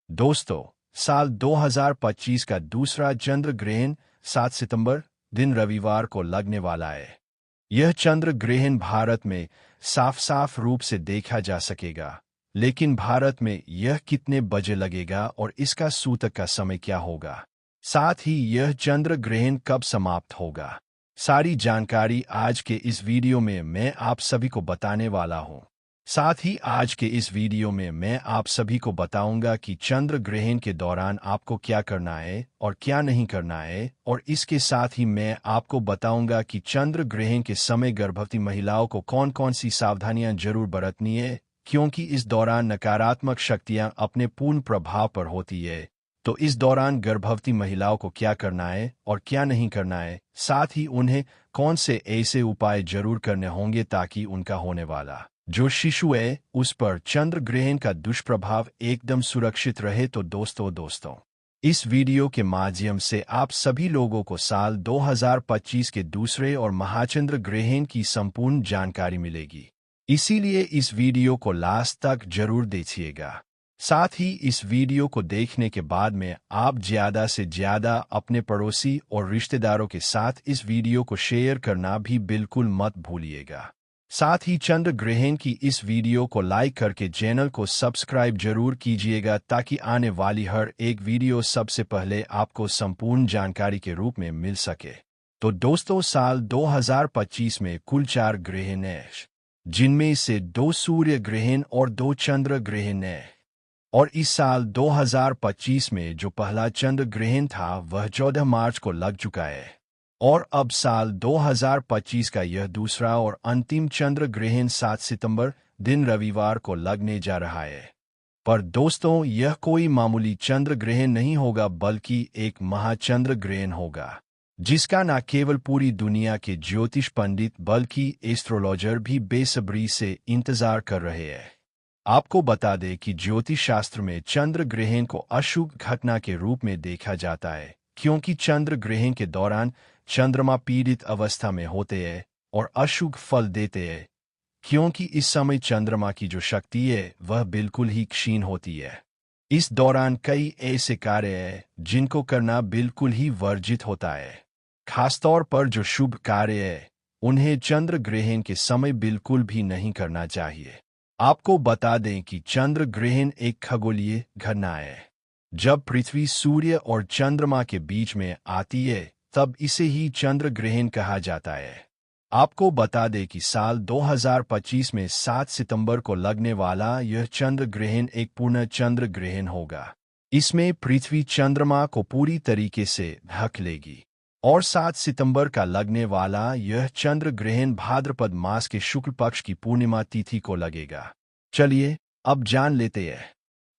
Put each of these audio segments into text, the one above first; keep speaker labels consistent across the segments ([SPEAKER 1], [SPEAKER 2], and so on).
[SPEAKER 1] दोस्तों, साल 2025 का दूसरा चंद्र ग्रहण 7 सितंबर दिन रविवार को लगने वाला है। यह चंद्र ग्रहण भारत में साफ साफ रूप से देखा जा सकेगा, लेकिन भारत में यह कितने बजे लगेगा और इसका सूतक का समय क्या होगा, साथ ही यह चंद्र ग्रहण कब समाप्त होगा, सारी जानकारी आज के इस वीडियो में मैं आप सभी को बताने वाला हूं। साथ ही आज के इस वीडियो में मैं आप सभी को बताऊंगा कि चंद्र ग्रहण के दौरान आपको क्या करना है और क्या नहीं करना है, और इसके साथ ही मैं आपको बताऊंगा कि चंद्र ग्रहण के समय गर्भवती महिलाओं को कौन कौन सी सावधानियां जरूर बरतनी है, क्योंकि इस दौरान नकारात्मक शक्तियां अपने पूर्ण प्रभाव पर होती है। तो इस दौरान गर्भवती महिलाओं को क्या करना है और क्या नहीं करना है, साथ ही उन्हें कौन से ऐसे उपाय जरूर करने होंगे ताकि उनका होने वाला जो शिशु है उस पर चंद्र ग्रहण का दुष्प्रभाव एकदम सुरक्षित रहे। तो दोस्तों, इस वीडियो के माध्यम से आप सभी लोगों को साल 2025 के दूसरे और महाचंद्र ग्रहण की संपूर्ण जानकारी मिलेगी, इसीलिए इस वीडियो को लास्ट तक जरूर देखिएगा। साथ ही इस वीडियो को देखने के बाद में आप ज्यादा से ज्यादा अपने पड़ोसी और रिश्तेदारों के साथ इस वीडियो को शेयर करना भी बिल्कुल मत भूलिएगा। साथ ही चंद्र ग्रहण की इस वीडियो को लाइक करके चैनल को सब्सक्राइब जरूर कीजिएगा ताकि आने वाली हर एक वीडियो सबसे पहले आपको संपूर्ण जानकारी के रूप में मिल सके। तो दोस्तों, साल 2025 में कुल 4 ग्रहण हैं, जिनमें से 2 सूर्य ग्रहण और 2 चंद्र ग्रहण हैं। और इस साल 2025 में जो पहला चंद्र ग्रहण था वह 14 मार्च को लग चुका है, और अब साल 2025 का यह दूसरा और अंतिम चंद्र ग्रहण 7 सितंबर दिन रविवार को लगने जा रहा है। पर दोस्तों, यह कोई मामूली चंद्र ग्रहण नहीं होगा बल्कि एक महाचंद्र ग्रहण होगा, जिसका न केवल पूरी दुनिया के ज्योतिष पंडित बल्कि एस्ट्रोलॉजर भी बेसब्री से इंतजार कर रहे हैं। आपको बता दें कि ज्योतिष शास्त्र में चंद्र ग्रहण को अशुभ घटना के रूप में देखा जाता है, क्योंकि चंद्र ग्रहण के दौरान चंद्रमा पीड़ित अवस्था में होते हैं और अशुभ फल देते हैं, क्योंकि इस समय चंद्रमा की जो शक्ति है वह बिल्कुल ही क्षीण होती है। इस दौरान कई ऐसे कार्य हैं जिनको करना बिल्कुल ही वर्जित होता है। खासतौर पर जो शुभ कार्य है उन्हें चंद्र ग्रहण के समय बिल्कुल भी नहीं करना चाहिए। आपको बता दें कि चंद्र ग्रहण एक खगोलीय घटना है। जब पृथ्वी सूर्य और चंद्रमा के बीच में आती है तब इसे ही चंद्र ग्रहण कहा जाता है। आपको बता दें कि साल 2025 में 7 सितंबर को लगने वाला यह चंद्र ग्रहण एक पूर्ण चंद्र ग्रहण होगा। इसमें पृथ्वी चंद्रमा को पूरी तरीके से ढक लेगी, और 7 सितंबर का लगने वाला यह चंद्र ग्रहण भाद्रपद मास के शुक्ल पक्ष की पूर्णिमा तिथि को लगेगा। चलिए अब जान लेते हैं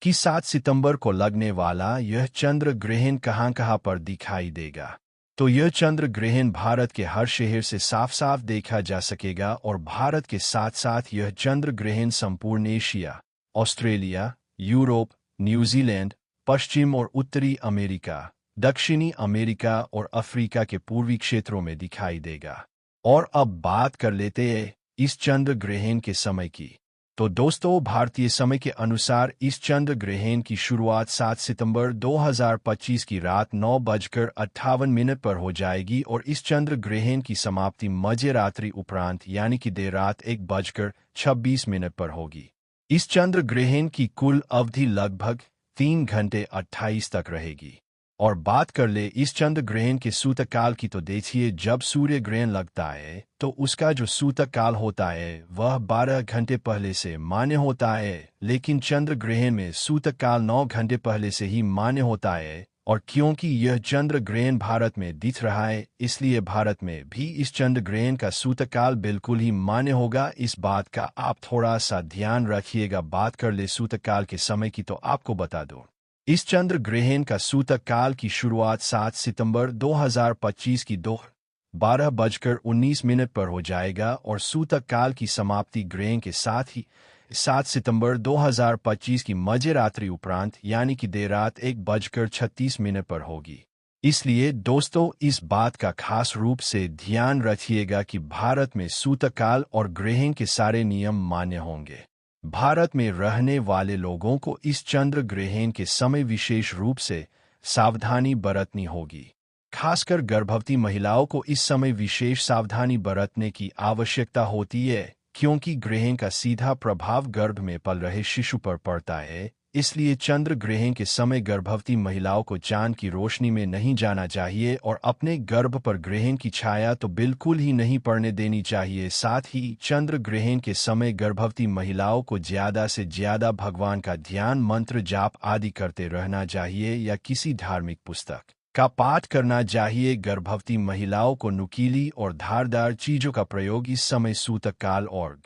[SPEAKER 1] कि 7 सितंबर को लगने वाला यह चंद्र ग्रहण कहां पर दिखाई देगा। तो यह चंद्र ग्रहण भारत के हर शहर से साफ साफ देखा जा सकेगा, और भारत के साथ साथ यह चंद्र ग्रहण संपूर्ण एशिया, ऑस्ट्रेलिया, यूरोप, न्यूजीलैंड, पश्चिम और उत्तरी अमेरिका, दक्षिणी अमेरिका और अफ्रीका के पूर्वी क्षेत्रों में दिखाई देगा। और अब बात कर लेते हैं इस चंद्र ग्रहण के समय की। तो दोस्तों, भारतीय समय के अनुसार इस चंद्र ग्रहण की शुरुआत 7 सितंबर 2025 की रात 9:58 पर हो जाएगी, और इस चंद्र ग्रहण की समाप्ति मध्य रात्रि उपरांत यानी कि देर रात 1:26 पर होगी। इस चंद्र ग्रहण की कुल अवधि लगभग 3 घंटे 28 तक रहेगी। और बात कर ले इस चंद्र ग्रहण के सूतक काल की, तो देखिए जब सूर्य ग्रहण लगता है तो उसका जो सूतक काल होता है वह 12 घंटे पहले से मान्य होता है, लेकिन चंद्र ग्रहण में सूतक काल 9 घंटे पहले से ही मान्य होता है। और क्योंकि यह चंद्र ग्रहण भारत में दिख रहा है, इसलिए भारत में भी इस चंद्र ग्रहण का सूतक काल बिल्कुल ही मान्य होगा। इस बात का आप थोड़ा सा ध्यान रखिएगा। बात कर ले सूतक काल के समय की, तो आपको बता दो इस चंद्र ग्रहण का सूतक काल की शुरुआत 7 सितंबर 2025 की 12:19 पर हो जाएगा, और सूतक काल की समाप्ति ग्रहण के साथ ही 7 सितंबर 2025 की मध्य रात्रि उपरांत यानी कि देर रात 1:36 पर होगी। इसलिए दोस्तों, इस बात का खास रूप से ध्यान रखिएगा कि भारत में सूतक काल और ग्रहण के सारे नियम मान्य होंगे। भारत में रहने वाले लोगों को इस चंद्र ग्रहण के समय विशेष रूप से सावधानी बरतनी होगी। खासकर गर्भवती महिलाओं को इस समय विशेष सावधानी बरतने की आवश्यकता होती है, क्योंकि ग्रहण का सीधा प्रभाव गर्भ में पल रहे शिशु पर पड़ता है। इसलिए चंद्र ग्रहण के समय गर्भवती महिलाओं को चांद की रोशनी में नहीं जाना चाहिए और अपने गर्भ पर ग्रहण की छाया तो बिल्कुल ही नहीं पड़ने देनी चाहिए। साथ ही चंद्र ग्रहण के समय गर्भवती महिलाओं को ज्यादा से ज्यादा भगवान का ध्यान, मंत्र जाप आदि करते रहना चाहिए या किसी धार्मिक पुस्तक का पाठ करना चाहिए। गर्भवती महिलाओं को नुकीली और धारदार चीजों का प्रयोग इस समय सूतक काल और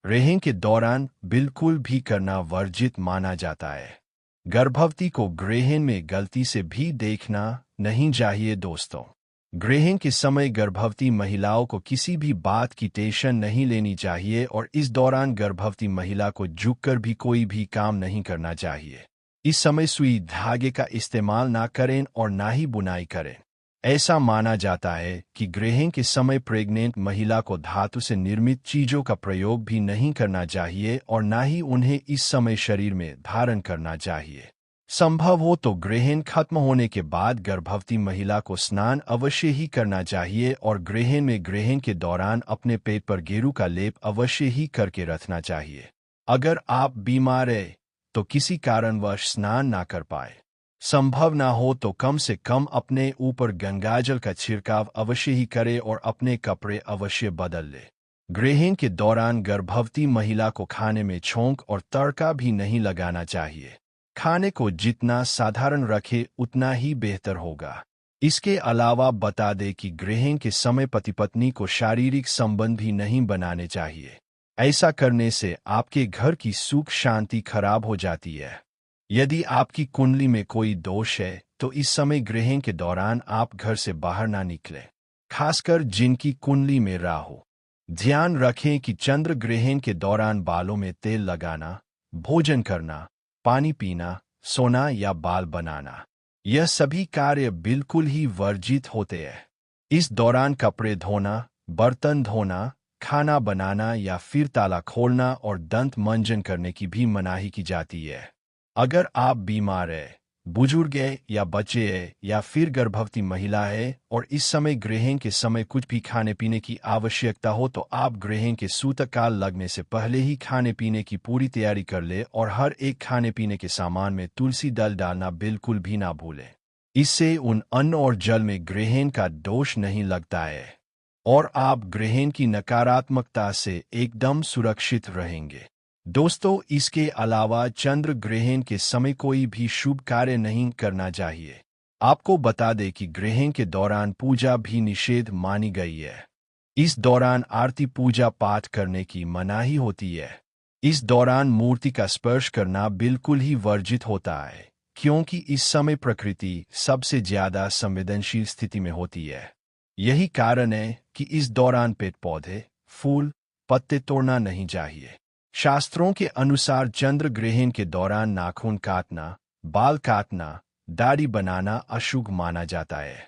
[SPEAKER 1] ग्रहण के दौरान बिल्कुल भी करना वर्जित माना जाता है। गर्भवती को ग्रहण में गलती से भी देखना नहीं चाहिए। दोस्तों, ग्रहण के समय गर्भवती महिलाओं को किसी भी बात की टेंशन नहीं लेनी चाहिए और इस दौरान गर्भवती महिला को झुककर भी कोई भी काम नहीं करना चाहिए। इस समय सुई धागे का इस्तेमाल ना करें और ना ही बुनाई करें। ऐसा माना जाता है कि ग्रहण के समय प्रेग्नेंट महिला को धातु से निर्मित चीजों का प्रयोग भी नहीं करना चाहिए और ना ही उन्हें इस समय शरीर में धारण करना चाहिए। संभव हो तो ग्रहण खत्म होने के बाद गर्भवती महिला को स्नान अवश्य ही करना चाहिए और ग्रहण के दौरान अपने पेट पर गेरू का लेप अवश्य ही करके रखना चाहिए। अगर आप बीमार हैं तो किसी कारणवश स्नान ना कर पाए, संभव ना हो तो कम से कम अपने ऊपर गंगाजल का छिड़काव अवश्य ही करे और अपने कपड़े अवश्य बदल ले। ग्रहण के दौरान गर्भवती महिला को खाने में छौंक और तड़का भी नहीं लगाना चाहिए। खाने को जितना साधारण रखे उतना ही बेहतर होगा। इसके अलावा बता दें कि ग्रहण के समय पति पत्नी को शारीरिक संबंध भी नहीं बनाने चाहिए। ऐसा करने से आपके घर की सुख शांति खराब हो जाती है। यदि आपकी कुंडली में कोई दोष है तो इस समय ग्रहण के दौरान आप घर से बाहर ना निकलें, खासकर जिनकी कुंडली में राहु। ध्यान रखें कि चंद्र ग्रहण के दौरान बालों में तेल लगाना, भोजन करना, पानी पीना, सोना या बाल बनाना, यह सभी कार्य बिल्कुल ही वर्जित होते हैं। इस दौरान कपड़े धोना, बर्तन धोना, खाना बनाना या फिर ताला खोलना और दंत मंजन करने की भी मनाही की जाती है। अगर आप बीमार हैं, बुजुर्ग हैं या बच्चे हैं या फिर गर्भवती महिला है और इस समय ग्रहण के समय कुछ भी खाने पीने की आवश्यकता हो तो आप ग्रहण के सूतक काल लगने से पहले ही खाने पीने की पूरी तैयारी कर ले और हर एक खाने पीने के सामान में तुलसी दल डालना बिल्कुल भी ना भूलें। इससे उन अन्न और जल में ग्रहण का दोष नहीं लगता है और आप ग्रहण की नकारात्मकता से एकदम सुरक्षित रहेंगे। दोस्तों, इसके अलावा चंद्र ग्रहण के समय कोई भी शुभ कार्य नहीं करना चाहिए। आपको बता दें कि ग्रहण के दौरान पूजा भी निषेध मानी गई है। इस दौरान आरती पूजा पाठ करने की मनाही होती है। इस दौरान मूर्ति का स्पर्श करना बिल्कुल ही वर्जित होता है, क्योंकि इस समय प्रकृति सबसे ज्यादा संवेदनशील स्थिति में होती है। यही कारण है कि इस दौरान पेड़ पौधे, फूल, पत्ते तोड़ना नहीं चाहिए। शास्त्रों के अनुसार चंद्र ग्रहण के दौरान नाखून काटना, बाल काटना, दाढ़ी बनाना अशुभ माना जाता है।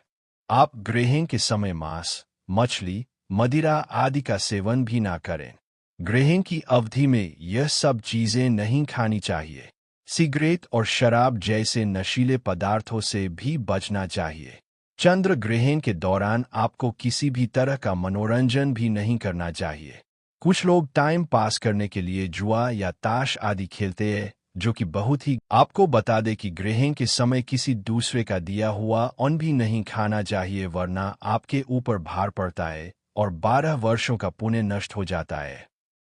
[SPEAKER 1] आप ग्रहण के समय मांस, मछली, मदिरा आदि का सेवन भी ना करें। ग्रहण की अवधि में यह सब चीजें नहीं खानी चाहिए। सिगरेट और शराब जैसे नशीले पदार्थों से भी बचना चाहिए। चंद्र ग्रहण के दौरान आपको किसी भी तरह का मनोरंजन भी नहीं करना चाहिए। कुछ लोग टाइम पास करने के लिए जुआ या ताश आदि खेलते हैं, जो कि बहुत ही। आपको बता दें कि ग्रहण के समय किसी दूसरे का दिया हुआ अन्न भी नहीं खाना चाहिए, वरना आपके ऊपर भार पड़ता है और 12 वर्षों का पुण्य नष्ट हो जाता है।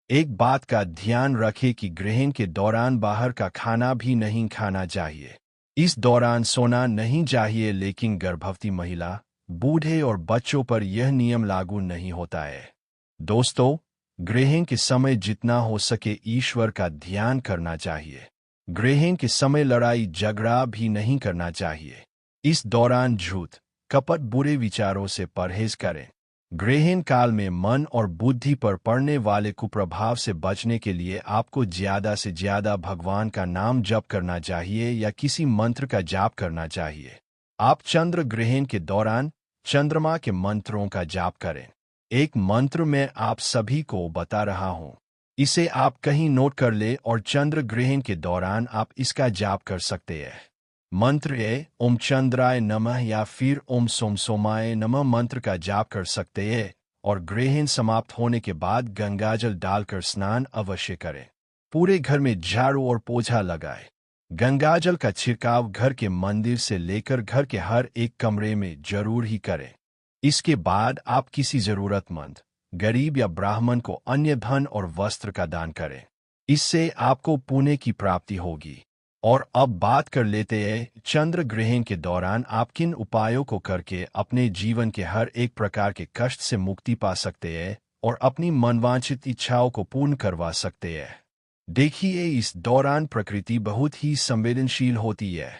[SPEAKER 1] एक बात का ध्यान रखें कि ग्रहण के दौरान बाहर का खाना भी नहीं खाना चाहिए। इस दौरान सोना नहीं चाहिए, लेकिन गर्भवती महिला, बूढ़े और बच्चों पर यह नियम लागू नहीं होता है। दोस्तों, ग्रहण के समय जितना हो सके ईश्वर का ध्यान करना चाहिए। ग्रहण के समय लड़ाई झगड़ा भी नहीं करना चाहिए। इस दौरान झूठ, कपट, बुरे विचारों से परहेज करें। ग्रहण काल में मन और बुद्धि पर पड़ने वाले कुप्रभाव से बचने के लिए आपको ज्यादा से ज्यादा भगवान का नाम जप करना चाहिए या किसी मंत्र का जाप करना चाहिए। आप चंद्र ग्रहण के दौरान चंद्रमा के मंत्रों का जाप करें। एक मंत्र मैं आप सभी को बता रहा हूं। इसे आप कहीं नोट कर ले और चंद्र ग्रहण के दौरान आप इसका जाप कर सकते हैं। मंत्र है ओम चंद्राय नमः या फिर ओम सोमसोमाय नमः मंत्र का जाप कर सकते हैं और ग्रहण समाप्त होने के बाद गंगाजल डालकर स्नान अवश्य करें। पूरे घर में झाड़ू और पोछा लगाए। गंगाजल का छिड़काव घर के मंदिर से लेकर घर के हर एक कमरे में जरूर ही करें। इसके बाद आप किसी जरूरतमंद गरीब या ब्राह्मण को अन्य धन और वस्त्र का दान करें। इससे आपको पुण्य की प्राप्ति होगी। और अब बात कर लेते हैं चंद्र ग्रहण के दौरान आप किन उपायों को करके अपने जीवन के हर एक प्रकार के कष्ट से मुक्ति पा सकते हैं और अपनी मनवांछित इच्छाओं को पूर्ण करवा सकते हैं। देखिए, इस दौरान प्रकृति बहुत ही संवेदनशील होती है।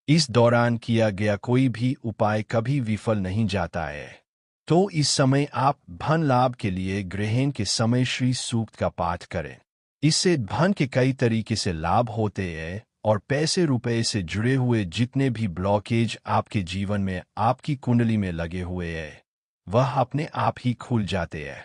[SPEAKER 1] इस दौरान किया गया कोई भी उपाय कभी विफल नहीं जाता है। तो इस समय आप धन लाभ के लिए ग्रहण के समय श्री सूक्त का पाठ करें। इससे धन के कई तरीके से लाभ होते हैं और पैसे रुपए से जुड़े हुए जितने भी ब्लॉकेज आपके जीवन में आपकी कुंडली में लगे हुए हैं वह अपने आप ही खुल जाते हैं।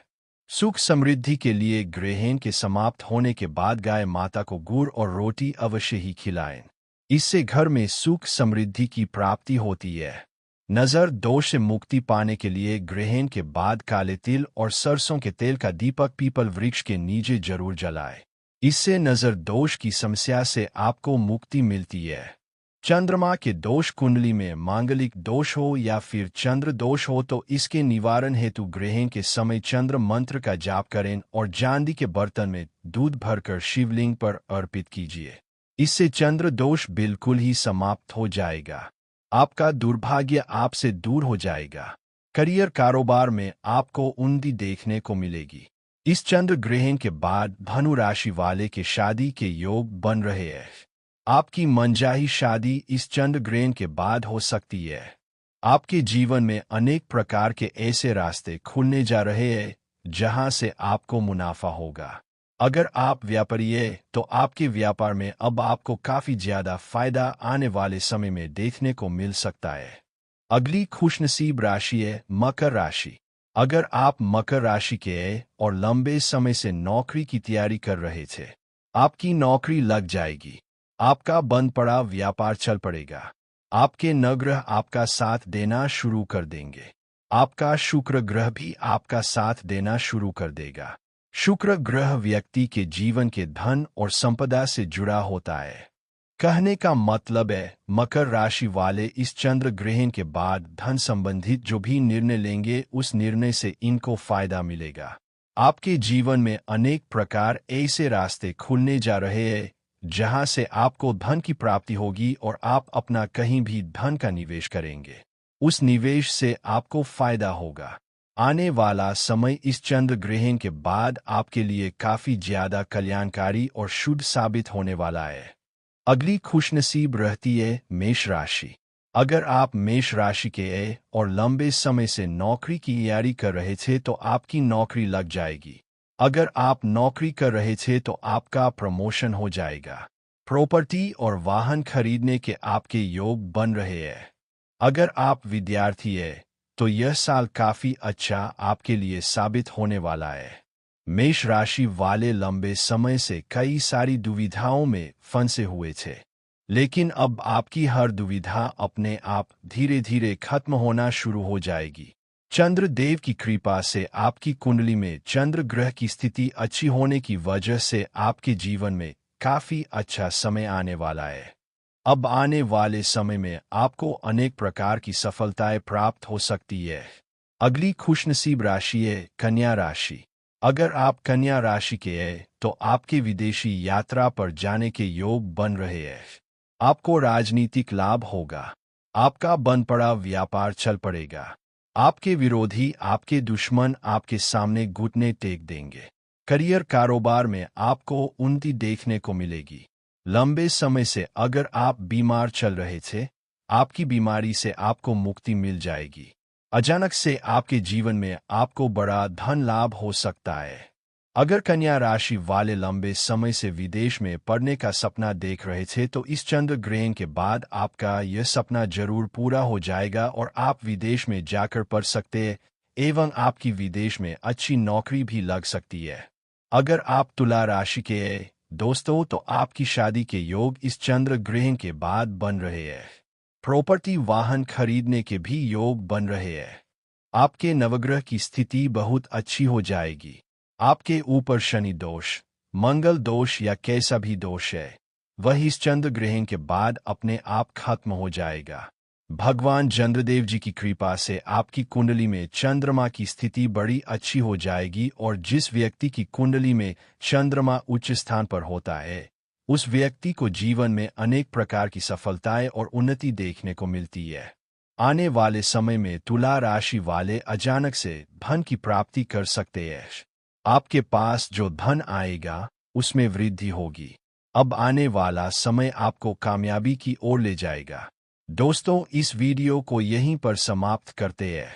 [SPEAKER 1] सुख समृद्धि के लिए ग्रहण के समाप्त होने के बाद गाय माता को गुड़ और रोटी अवश्य ही खिलाएं। इससे घर में सुख समृद्धि की प्राप्ति होती है। नजर दोष से मुक्ति पाने के लिए ग्रहण के बाद काले तिल और सरसों के तेल का दीपक पीपल वृक्ष के नीचे जरूर जलाएं। इससे नजर दोष की समस्या से आपको मुक्ति मिलती है। चंद्रमा के दोष कुंडली में मांगलिक दोष हो या फिर चंद्र दोष हो तो इसके निवारण हेतु ग्रहण के समय चंद्र मंत्र का जाप करें और चांदी के बर्तन में दूध भरकर शिवलिंग पर अर्पित कीजिए। इससे चंद्र दोष बिल्कुल ही समाप्त हो जाएगा। आपका दुर्भाग्य आपसे दूर हो जाएगा। करियर कारोबार में आपको उन्नति देखने को मिलेगी। इस चंद्र ग्रहण के बाद धनु राशि वाले के शादी के योग बन रहे हैं। आपकी मनचाही शादी इस चंद्र ग्रहण के बाद हो सकती है। आपके जीवन में अनेक प्रकार के ऐसे रास्ते खुलने जा रहे हैं जहां से आपको मुनाफा होगा। अगर आप व्यापारी हैं तो आपके व्यापार में अब आपको काफी ज्यादा फायदा आने वाले समय में देखने को मिल सकता है। अगली खुशनसीब राशि है मकर राशि। अगर आप मकर राशि के हैं और लंबे समय से नौकरी की तैयारी कर रहे थे, आपकी नौकरी लग जाएगी। आपका बंद पड़ा व्यापार चल पड़ेगा। आपके नवग्रह आपका साथ देना शुरू कर देंगे। आपका शुक्र ग्रह भी आपका साथ देना शुरू कर देगा। शुक्र ग्रह व्यक्ति के जीवन के धन और संपदा से जुड़ा होता है। कहने का मतलब है मकर राशि वाले इस चंद्र ग्रहण के बाद धन संबंधित जो भी निर्णय लेंगे उस निर्णय से इनको फायदा मिलेगा। आपके जीवन में अनेक प्रकार ऐसे रास्ते खुलने जा रहे हैं जहां से आपको धन की प्राप्ति होगी और आप अपना कहीं भी धन का निवेश करेंगे, उस निवेश से आपको फायदा होगा। आने वाला समय इस चंद्र ग्रहण के बाद आपके लिए काफी ज्यादा कल्याणकारी और शुभ साबित होने वाला है। अगली खुशनसीब रहती है मेष राशि। अगर आप मेष राशि के हैं और लंबे समय से नौकरी की तैयारी कर रहे थे तो आपकी नौकरी लग जाएगी। अगर आप नौकरी कर रहे थे तो आपका प्रमोशन हो जाएगा। प्रॉपर्टी और वाहन खरीदने के आपके योग बन रहे हैं। अगर आप विद्यार्थी हैं तो यह साल काफी अच्छा आपके लिए साबित होने वाला है। मेष राशि वाले लंबे समय से कई सारी दुविधाओं में फंसे हुए थे, लेकिन अब आपकी हर दुविधा अपने आप धीरे धीरे खत्म होना शुरू हो जाएगी। चंद्र देव की कृपा से आपकी कुंडली में चंद्र ग्रह की स्थिति अच्छी होने की वजह से आपके जीवन में काफी अच्छा समय आने वाला है। अब आने वाले समय में आपको अनेक प्रकार की सफलताएं प्राप्त हो सकती है। अगली खुशनसीब राशि है कन्या राशि। अगर आप कन्या राशि के हैं तो आपके विदेशी यात्रा पर जाने के योग बन रहे हैं। आपको राजनीतिक लाभ होगा। आपका बंद पड़ा व्यापार चल पड़ेगा। आपके विरोधी, आपके दुश्मन आपके सामने घुटने टेक देंगे। करियर कारोबार में आपको उन्नति देखने को मिलेगी। लंबे समय से अगर आप बीमार चल रहे थे, आपकी बीमारी से आपको मुक्ति मिल जाएगी। अचानक से आपके जीवन में आपको बड़ा धन लाभ हो सकता है। अगर कन्या राशि वाले लंबे समय से विदेश में पढ़ने का सपना देख रहे थे तो इस चंद्र ग्रहण के बाद आपका यह सपना जरूर पूरा हो जाएगा और आप विदेश में जाकर पढ़ सकते हैं एवं आपकी विदेश में अच्छी नौकरी भी लग सकती है। अगर आप तुला राशि के हैं दोस्तों, तो आपकी शादी के योग इस चंद्र ग्रहण के बाद बन रहे हैं। प्रॉपर्टी वाहन खरीदने के भी योग बन रहे हैं। आपके नवग्रह की स्थिति बहुत अच्छी हो जाएगी। आपके ऊपर शनि दोष, मंगल दोष या कैसा भी दोष है, वह इस चंद्र ग्रहण के बाद अपने आप खत्म हो जाएगा। भगवान चंद्रदेव जी की कृपा से आपकी कुंडली में चंद्रमा की स्थिति बड़ी अच्छी हो जाएगी और जिस व्यक्ति की कुंडली में चंद्रमा उच्च स्थान पर होता है, उस व्यक्ति को जीवन में अनेक प्रकार की सफलताएं और उन्नति देखने को मिलती है। आने वाले समय में तुला राशि वाले अचानक से धन की प्राप्ति कर सकते हैं। आपके पास जो धन आएगा उसमें वृद्धि होगी। अब आने वाला समय आपको कामयाबी की ओर ले जाएगा। दोस्तों, इस वीडियो को यहीं पर समाप्त करते हैं।